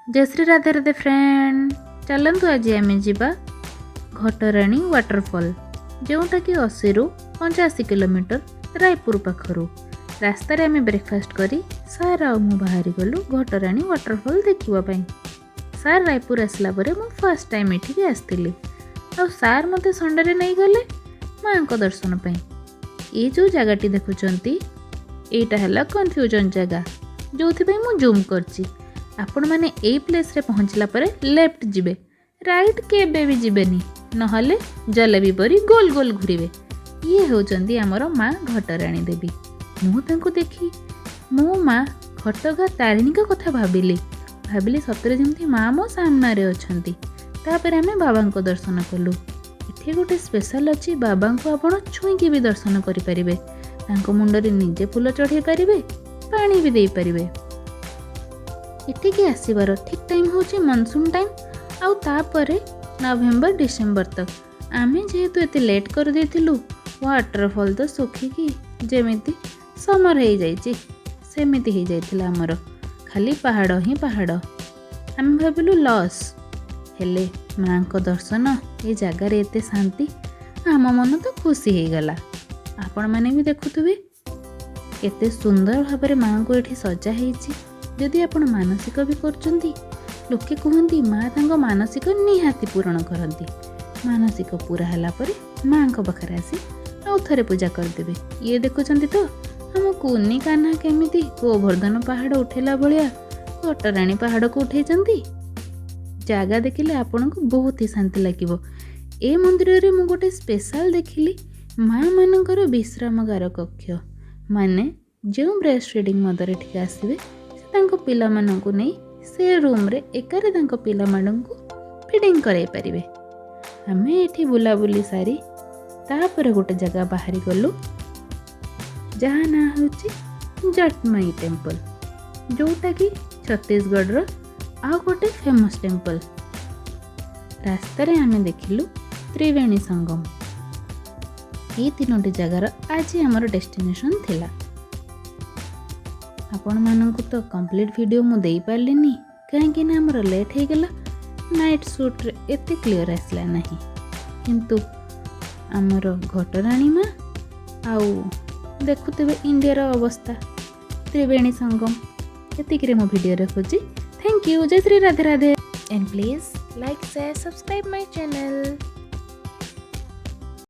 जय श्री राधे राधे फ्रेंड। चलतु आज आम जा घटराणी वाटरफॉल जोटा कि 80 ରୁ 85 किलोमीटर रायपुर पाखर रास्तार आम ब्रेकफास्ट करी सार आउ बाहरी गलु घटराणी वाटरफॉल देखापी। सार रायपुर आसला मु फर्स्ट टाइम ये आसती आ सार मत संडे नहीं गले माँ को दर्शन पाई। ये जो जगह देखुंत यहाँ है कन्फ्यूजन जगह जो मु जूम करची। आपण मैंने यही प्लेस रे पहुँचला पर लेफ्ट जिबे राइट केबे भी जिबेनी नहले जलेबी परी गोल गोल घूरे। ये होचंदी आमर माँ घटराणी देवी। मुझे देखी मो माँ घटगा तारिणी का कथा भाविली सतरे जमी माँ मो सामने अच्छी। तापर आम बाबा को दर्शन कलु। इथे गोटे स्पेशल अच्छी बाबा को आपण छुईकी भी दर्शन करें। मुंडरे निजे फूल चढ़े पारे पानी भी दे पारे। इटिकी आसबार ठीक टाइम होची मनसून टाइम आउ तापरे नवेम्बर डिसेम्बर तक। आमे जेहेतु एते लेट कर देथिलु वाटरफॉल तो सुखिकी जेमिति समर हो जाइछि सेमिति हो जाइथिला। हमर खाली पहाड़ ही पहाड़। आम भाविलु लॉस हेले माँ को दर्शन ये जगार एते शांति आम मन तो खुशी हो गला। आपण माने भी देखुथुबे केते सुंदर भाबरे माँ को एठी सजा हेछि। जदि आपण मानसिक भी करचंती लोके कहती माँ तांको मानसिक निहाती पूरण करती। मानसिक पूरा हला परे माँ को पाखरे आसी आउ थरे पूजा करदेबे। ये देखुचंती तो हम कुनी कान्हा केमिति गोवर्धन पहाड़ उठेला भलिया घटराणी पहाड़ को उठेचंती। जागा देखिले आपण को बहुत ही शांति लागिवो। ए मंदिर रे मु गोटे स्पेशल देखिली माँ मानकर विश्रामगार कक्ष माने जो ब्रेस्ट फीडिंग मदर एठिक आसीबे तांको पिला मानंकु नहीं से रूम रे एकारे तांको पिला मानंकु फीडिंग कराई पारिबे। हमें एठी बुलाबुली सारी तापर गोटे जगह बाहरी गलु जहाँ ना होची जटमई टेम्पल जोटा कि छत्तीसगढ़ रो आ गोटे फेमस टेम्पल। रास्तार आमे देखिलु त्रिवेणी संगम। ये तीनोटी जगार आज आमर डेस्टिनेशन थिला। आपण मानंकु तो कंप्लीट वीडियो मु देई पारलिनी कहीं ना हमर लेट हो गला। नाइट शूट रे एते क्लियर आसला नहीं किंतु आमर घटराणी माँ आउ देखुते इंडिया अवस्था त्रिवेणी संगम एतिक मो वीडियो रखुची। Thank you. जय Shri Radhe Radhe and please like share subscribe my channel.